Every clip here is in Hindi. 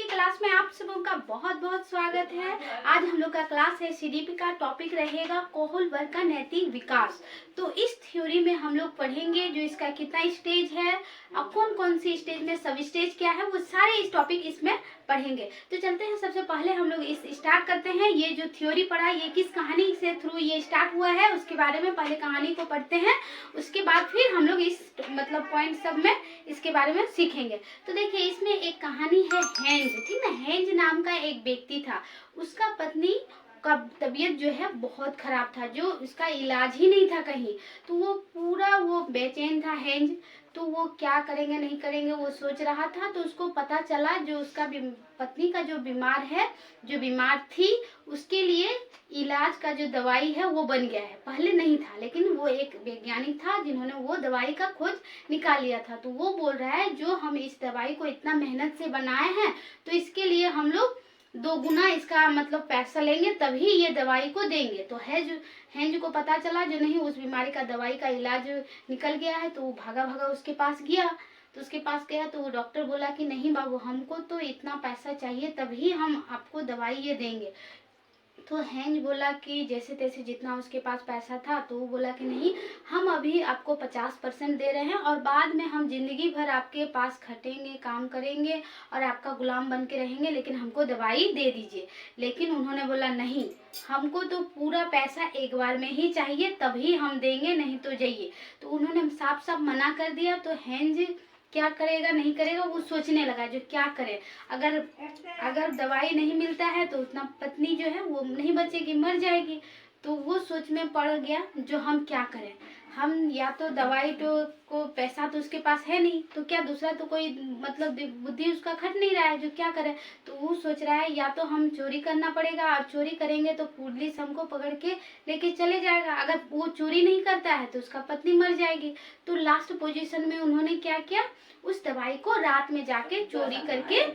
क्लास में आप सबों का बहुत बहुत स्वागत है। आज हम लोग का क्लास है सीडीपी का। टॉपिक रहेगा कोहुल वर्ग का नैतिक विकास। तो इस थ्योरी में हम लोग पढ़ेंगे जो इसका कितना स्टेज है और कौन कौन सी स्टेज में सब स्टेज क्या है, वो सारे इस टॉपिक इसमें पढ़ेंगे। तो चलते हैं, सबसे पहले हम लोग इस स्टार्ट करते हैं। ये जो थ्योरी पढ़ा ये किस कहानी से थ्रू ये स्टार्ट हुआ है उसके बारे में पहले कहानी को पढ़ते हैं, उसके बाद फिर हम लोग इस पॉइंट सब में इसके बारे में सीखेंगे। तो देखिए इसमें एक कहानी है हेंज, ठीक ना। हेंज नाम का एक व्यक्ति था, उसका पत्नी का तबीयत जो है बहुत खराब था, जो उसका इलाज ही नहीं था कहीं। तो वो पूरा वो बेचैन था हेंज। तो वो क्या करेंगे नहीं करेंगे वो सोच रहा था। तो उसको पता चला जो उसका पत्नी का जो बीमार है, जो बीमार थी, उसके लिए इलाज का जो दवाई है वो बन गया है। पहले नहीं था, लेकिन वो एक वैज्ञानिक था जिन्होंने वो दवाई का खोज निकाल लिया था। तो वो बोल रहा है जो हम इस दवाई को इतना मेहनत से बनाए हैं तो इसके लिए हम लोग 2 गुना इसका पैसा लेंगे, तभी ये दवाई को देंगे। तो हेंज को पता चला जो नहीं, उस बीमारी का दवाई का इलाज निकल गया है। तो वो भागा भागा उसके पास गया। तो उसके पास गया तो वो डॉक्टर बोला कि नहीं बाबू, हमको तो इतना पैसा चाहिए तभी हम आपको दवाई ये देंगे। तो हेंज बोला कि जैसे तैसे जितना उसके पास पैसा था, तो वो बोला कि नहीं, हम अभी आपको 50% दे रहे हैं और बाद में हम जिंदगी भर आपके पास खटेंगे, काम करेंगे और आपका गुलाम बन के रहेंगे, लेकिन हमको दवाई दे दीजिए। लेकिन उन्होंने बोला नहीं, हमको तो पूरा पैसा एक बार में ही चाहिए, तभी हम देंगे, नहीं तो जाइए। तो उन्होंने साफ साफ मना कर दिया। तो हेंज क्या करेगा नहीं करेगा वो सोचने लगा जो क्या करे। अगर दवाई नहीं मिलता है तो उतना पत्नी जो है वो नहीं बचेगी, मर जाएगी। तो वो सोच में पड़ गया जो हम क्या करें। हम या तो दवाई को पैसा तो उसके पास है नहीं, तो क्या दूसरा तो कोई बुद्धि उसका खट नहीं रहा है, जो क्या करे। तो वो सोच रहा है या तो हम चोरी करना पड़ेगा, और चोरी करेंगे तो पुलिस हमको पकड़ के लेके चले जाएगा। अगर वो चोरी नहीं करता है तो उसका पत्नी मर जाएगी। तो लास्ट पोजीशन में उन्होंने क्या किया, उस दवाई को रात में जाके चोरी करके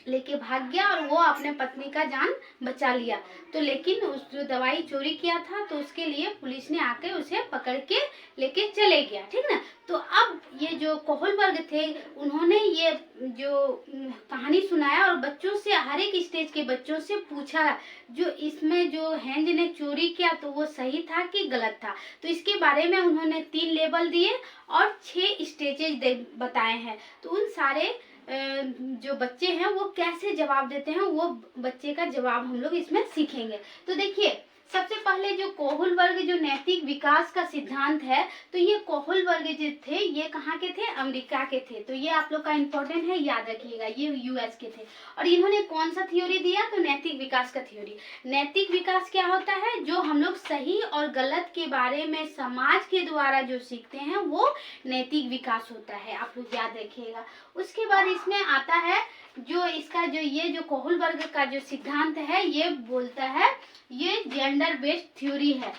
लेके भाग गया और वो अपने पत्नी का जान बचा लिया। तो लेकिन उस जो दवाई चोरी किया था तो उसके लिए पुलिस ने आके उसे पकड़ के लेके चले गया, ठीक ना। तो अब ये जो कोहुल वर्ग थे उन्होंने ये जो कहानी सुनाया और बच्चों से, हर एक स्टेज के बच्चों से पूछा जो इसमें जो हेंज ने चोरी किया तो वो सही था कि गलत था। तो इसके बारे में उन्होंने 3 लेवल दिए और 6 स्टेजेज बताए हैं। तो उन सारे जो बच्चे हैं वो कैसे जवाब देते हैं, वो बच्चे का जवाब हम लोग इसमें सीखेंगे। तो देखिए सबसे पहले जो कोहुल वर्ग जो नैतिक विकास का सिद्धांत है, तो ये कोहुल वर्ग जो थे ये कहाँ के थे, अमेरिका के थे। तो ये आप लोग का इम्पोर्टेंट है, याद रखिएगा, ये यूएस के थे। और इन्होंने कौन सा थ्योरी दिया, तो नैतिक विकास का थ्योरी। नैतिक विकास क्या होता है, जो हम लोग सही और गलत के बारे में समाज के द्वारा जो सीखते हैं वो नैतिक विकास होता है, आप लोग याद रखिएगा। उसके बाद इसमें आता है जो इसका ये जो कोहुल वर्ग का जो सिद्धांत है ये बोलता है ये जेंडर बेस्ड थ्योरी है।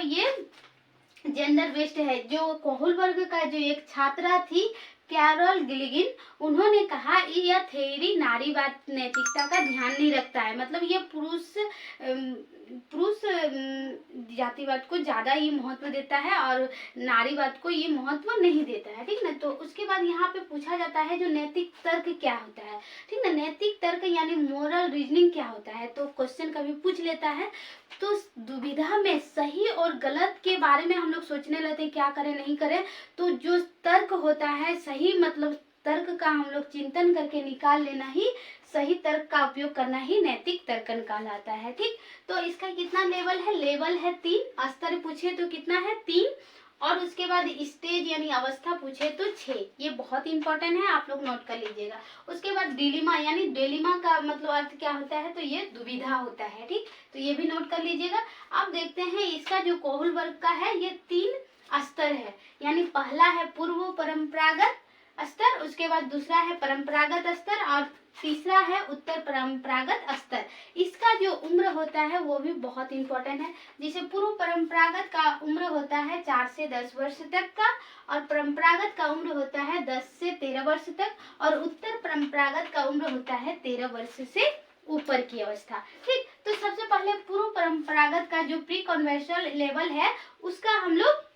ये जेंडर बेस्ड है। जो कोहुल वर्ग का जो एक छात्रा थी कैरोल गिलिगिन, उन्होंने कहा यह थ्योरी नारीवाद नैतिकता का ध्यान नहीं रखता है। ये पुरुष जातिवाद को ज्यादा ये महत्व देता है और नारीवाद को ये महत्व नहीं देता है, ठीक ना। तो उसके बाद यहाँ पे पूछा जाता है जो नैतिक तर्क क्या होता है, ठीक ना। नैतिक तर्क यानी मोरल रीजनिंग क्या होता है, तो क्वेश्चन कभी पूछ लेता है। तो दुविधा में सही और गलत के बारे में हम लोग सोचने लगते हैं क्या करें नहीं करें। तो जो तर्क होता है सही, तर्क का हम लोग चिंतन करके निकाल लेना ही, सही तर्क का उपयोग करना ही नैतिक तर्क कहलाता है, ठीक। तो इसका कितना लेवल है, लेवल है 3। स्तर पूछे तो कितना है 3, और उसके बाद स्टेज यानी अवस्था पूछे तो 6। ये बहुत इंपॉर्टेंट है, आप लोग नोट कर लीजिएगा। उसके बाद डिलीमा यानी डिलीमा का अर्थ क्या होता है, तो ये दुविधा होता है, ठीक। तो ये भी नोट कर लीजिएगा। अब देखते हैं इसका जो कोहुल वर्ग का है ये 3 स्तर है। यानी पहला है पूर्व परंपरागत स्तर, उसके बाद दूसरा है परंपरागत स्तर और तीसरा है उत्तर परंपरागत स्तर। इसका जो उम्र होता है वो भी बहुत इंपॉर्टेंट है। जैसे पूर्व परंपरागत का उम्र होता है 4 से 10 वर्ष तक का, और परंपरागत का उम्र होता है 10 से 13 वर्ष तक, और उत्तर परंपरागत का उम्र होता है 13 वर्ष से ऊपर की अवस्था, ठीक। तो सबसे पहले पूर्व परंपरागत का जो प्री कन्वर्सल लेवल है उसका हम लोग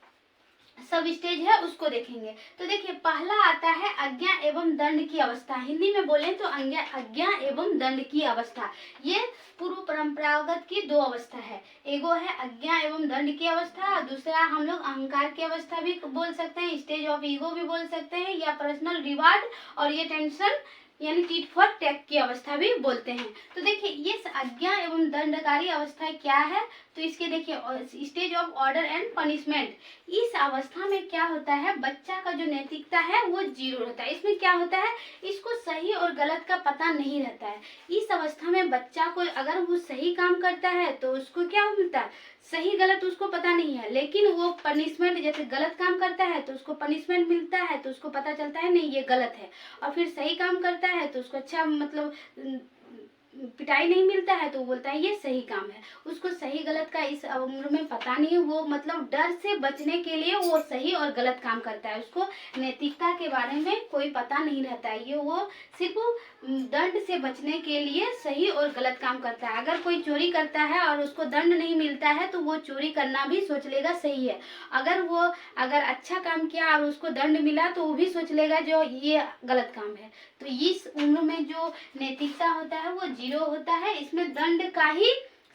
सब स्टेज है उसको देखेंगे। तो देखिए पहला आता है आज्ञा एवं दंड की अवस्था। हिंदी में बोले तो आज्ञा एवं दंड की अवस्था। ये पूर्व परंपरागत की दो अवस्था है। एगो है आज्ञा एवं दंड की अवस्था, दूसरा हम लोग अहंकार की अवस्था भी बोल सकते हैं, स्टेज ऑफ ईगो भी बोल सकते हैं, या पर्सनल रिवार्ड और ये टेंशन यानी टीट फॉर टैट की अवस्था भी बोलते हैं। तो देखिए ये आज्ञा एवं दंडकारी अवस्था क्या है, तो इसके देखिए stage of order and punishment. इस अवस्था में क्या होता है, बच्चा का जो नैतिकता है वो जीरो रहता है। इसमें क्या होता है, इसको सही और गलत का पता नहीं रहता है। इस अवस्था में बच्चा को अगर वो सही काम करता है तो उसको क्या मिलता है, सही गलत उसको पता नहीं है, लेकिन वो पनिशमेंट जैसे गलत काम करता है तो उसको पनिशमेंट मिलता है, तो उसको पता चलता है नहीं ये गलत है। और फिर सही काम करता है तो उसको अच्छा मतलब पिटाई नहीं मिलता है तो वो बोलता है ये सही काम है। उसको सही गलत का इस उम्र में पता नहीं है, वो मतलब डर से बचने के लिए वो सही और गलत काम करता है। उसको नैतिकता के बारे में कोई पता नहीं रहता है, ये वो सिर्फ दंड से बचने के लिए सही और गलत काम करता है। अगर कोई चोरी करता है और उसको दंड नहीं मिलता है तो वो चोरी करना भी सोच लेगा सही है। अगर अच्छा काम किया और उसको दंड मिला तो वो भी सोच लेगा जो ये गलत काम है। तो इस उम्र में जो नैतिकता होता है वो जीरो होता है। इसमें दंड का ही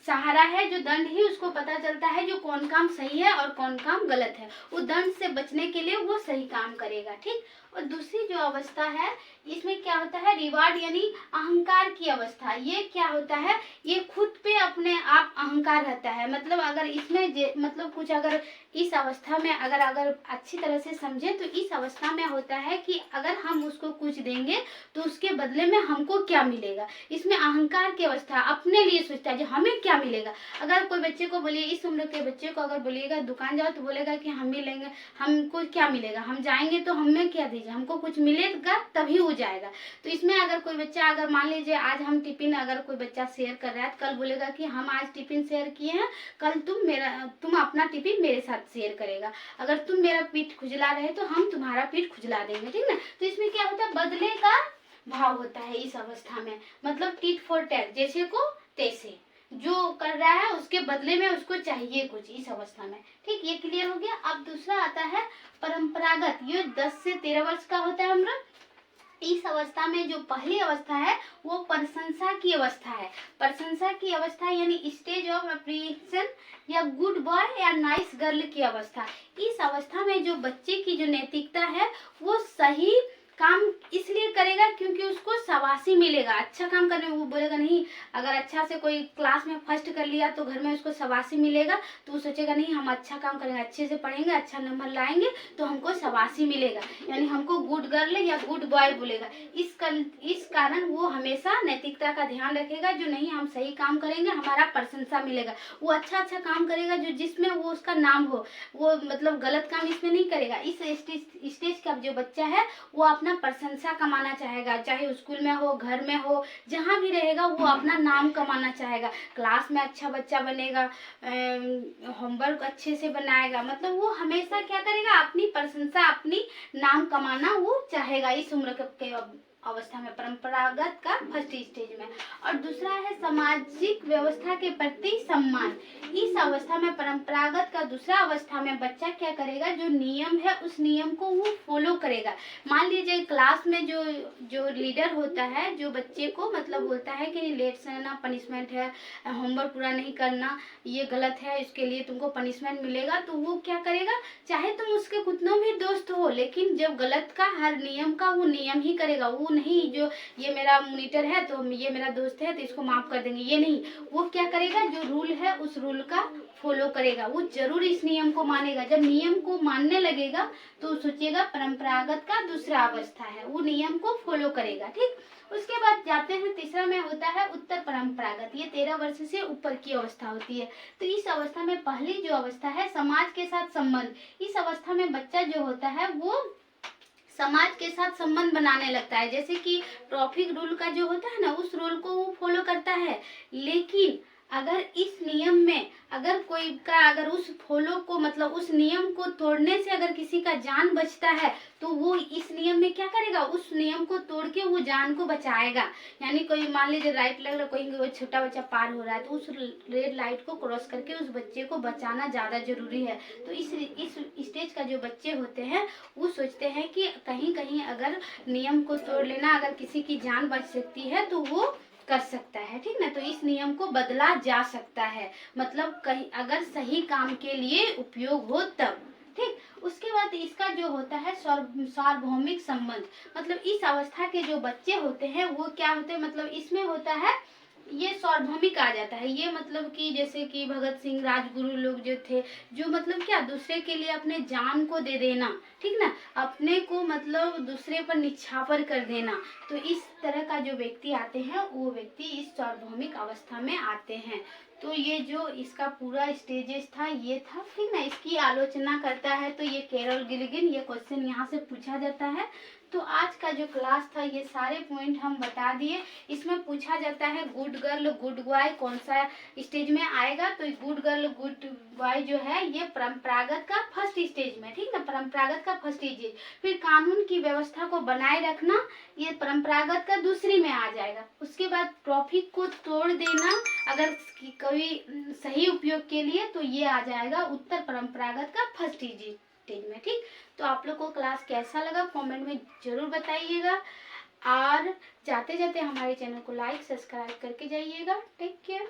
सहारा है, जो दंड ही उसको पता चलता है जो कौन काम सही है और कौन काम गलत है। वो दंड से बचने के लिए वो सही काम करेगा, ठीक। और दूसरी जो अवस्था है इसमें क्या होता है, रिवार्ड यानी अहंकार की अवस्था। ये क्या होता है, ये खुद पे अपने आप अहंकार रहता है। मतलब अगर इसमें मतलब कुछ अगर इस अवस्था में अगर अच्छी तरह से समझे तो इस अवस्था में होता है कि अगर हम उसको कुछ देंगे तो उसके बदले में हमको क्या मिलेगा। इसमें अहंकार की अवस्था, अपने लिए सोचता है जो हमें क्या मिलेगा। अगर कोई बच्चे को बोलिए, इस उम्र के बच्चे को अगर बोलिएगा दुकान जाओ तो बोलेगा कि हम भी लेंगे, हमको क्या मिलेगा, हम जाएंगे तो हमें क्या दीजिए, हमको कुछ मिलेगा तभी वो जाएगा। तो इसमें अगर कोई बच्चा अगर मान लीजिए आज हम टिफिन अगर कोई बच्चा शेयर कर रहा है, कल बोलेगा कि हम आज टिफिन शेयर किए हैं, कल तुम अपना टिफिन मेरे साथ शेयर करेगा। अगर तुम मेरा पीठ खुजला रहे तो हम तुम्हारा पीठ खुजला देंगे, ठीक ना। तो इसमें क्या होता है, बदले का भाव होता है इस अवस्था में। मतलब टीट फॉर टैट, जैसे को तैसे, जो कर रहा है उसके बदले में उसको चाहिए कुछ इस अवस्था में, ठीक। ये क्लियर हो गया। अब दूसरा आता है परंपरागत। ये 10 से 13 वर्ष का होता है हम लोग। इस अवस्था में जो पहली अवस्था है वो प्रशंसा की अवस्था है। प्रशंसा की अवस्था यानी स्टेज ऑफ अप्रिसिएशन या गुड बॉय या नाइस गर्ल की अवस्था। इस अवस्था में जो बच्चे की जो नैतिकता है वो सही काम इसलिए करेगा क्योंकि उसको शाबाशी मिलेगा। अच्छा काम करने में वो बोलेगा नहीं, अगर अच्छा से कोई क्लास में फर्स्ट कर लिया तो घर में उसको शाबाशी मिलेगा तो वो सोचेगा नहीं हम अच्छा काम करेंगे, अच्छे से पढ़ेंगे, अच्छा नंबर लाएंगे तो हमको शाबाशी मिलेगा, यानी हमको गुड गर्ल या गुड बॉय बोलेगा। इस कारण वो हमेशा नैतिकता का ध्यान रखेगा, जो नहीं हम सही काम करेंगे हमारा प्रशंसा मिलेगा। वो अच्छा काम करेगा जो जिसमें वो उसका नाम हो, वो मतलब गलत काम इसमें नहीं करेगा। इस स्टेज का जो बच्चा है वो अपना प्रशंसा कमाना चाहेगा, चाहे स्कूल में हो, घर में हो, जहाँ भी रहेगा वो अपना नाम कमाना चाहेगा। क्लास में अच्छा बच्चा बनेगा, होमवर्क अच्छे से बनाएगा, मतलब वो हमेशा क्या करेगा, अपनी प्रशंसा, अपनी नाम कमाना वो चाहेगा इस उम्र के अवस्था में, परंपरागत का फर्स्ट स्टेज में। और दूसरा है सामाजिक व्यवस्था के प्रति सम्मान। इस अवस्था में परंपरागत का दूसरा अवस्था में बच्चा क्या करेगा, जो नियम है उस नियम को वो फॉलो करेगा। मान लीजिए क्लास में जो लीडर होता है, जो बच्चे को मतलब बोलता है कि लेट से आना पनिशमेंट है, होमवर्क पूरा नहीं करना ये गलत है, इसके लिए तुमको पनिशमेंट मिलेगा, तो वो क्या करेगा, चाहे तुम उसके कितना भी दोस्त हो, लेकिन जब गलत का हर नियम का वो नियम ही करेगा। वो नहीं जो ये मेरा मॉनिटर है तो ये मेरा दोस्त है तो इसको माफ कर देंगे, ये नहीं। वो क्या करेगा, जो रूल है उस रूल का फॉलो करेगा, वो जरूर इस नियम को मानेगा। जब नियम को मानने लगेगा तो सोचिएगा परंपरागत का दूसरा अवस्था है, वो नियम को फॉलो करेगा, ठीक। उसके बाद जाते हैं तीसरा में होता है उत्तर परंपरागत। ये 13 वर्ष से ऊपर की अवस्था होती है। तो इस अवस्था में पहली जो अवस्था है समाज के साथ संबंध। इस अवस्था में बच्चा जो होता है वो समाज के साथ संबंध बनाने लगता है। जैसे कि ट्रैफिक रूल का जो होता है ना, उस रूल को वो फॉलो करता है, लेकिन अगर इस नियम में अगर कोई का अगर उस फॉलो को मतलब उस नियम को तोड़ने से अगर किसी का जान बचता है तो वो इस नियम में क्या करेगा, उस नियम को तोड़ के वो जान को बचाएगा। यानी कोई मान लीजिए लाइट लग रहा, कोई छोटा बच्चा पार हो रहा है तो उस रेड लाइट को क्रॉस करके उस बच्चे को बचाना ज्यादा जरूरी है। तो इस स्टेज का जो बच्चे होते हैं वो सोचते हैं कि कहीं कहीं अगर नियम को तोड़ लेना, अगर किसी की जान बच सकती है तो वो कर सकता है, ठीक ना। तो इस नियम को बदला जा सकता है, मतलब कहीं अगर सही काम के लिए उपयोग हो तब, ठीक। उसके बाद इसका जो होता है सार्वभौमिक संबंध, मतलब इस अवस्था के जो बच्चे होते हैं वो क्या होते हैं, मतलब इसमें होता है ये सार्वभौमिक आ जाता है। ये मतलब कि जैसे कि भगत सिंह राजगुरु लोग जो थे, जो मतलब क्या दूसरे के लिए अपने जान को दे देना, ठीक ना, अपने को मतलब दूसरे पर निछावर कर देना। तो इस तरह का जो व्यक्ति आते हैं वो व्यक्ति इस सार्वभौमिक अवस्था में आते हैं। तो ये जो इसका पूरा स्टेजेस था ये था, ठीक ना। इसकी आलोचना करता है तो ये कैरल गिलिगन, ये क्वेश्चन यहाँ से पूछा जाता है। तो आज का जो क्लास था ये सारे पॉइंट हम बता दिए। इसमें पूछा जाता है गुड गर्ल गुड बॉय कौन सा स्टेज में आएगा, तो गुड गर्ल गुड बॉय जो है ये परंपरागत का फर्स्ट स्टेज में, ठीक ना, परंपरागत का फर्स्ट स्टेज। फिर कानून की व्यवस्था को बनाए रखना ये परंपरागत का दूसरी में आ जाएगा। उसके बाद ट्रैफिक को तोड़ देना अगर कोई सही उपयोग के लिए तो ये आ जाएगा उत्तर परंपरागत का फर्स्ट स्टेज में, ठीक। तो आप लोग को क्लास कैसा लगा कमेंट में जरूर बताइएगा, और जाते जाते हमारे चैनल को लाइक सब्सक्राइब करके जाइएगा। Take care.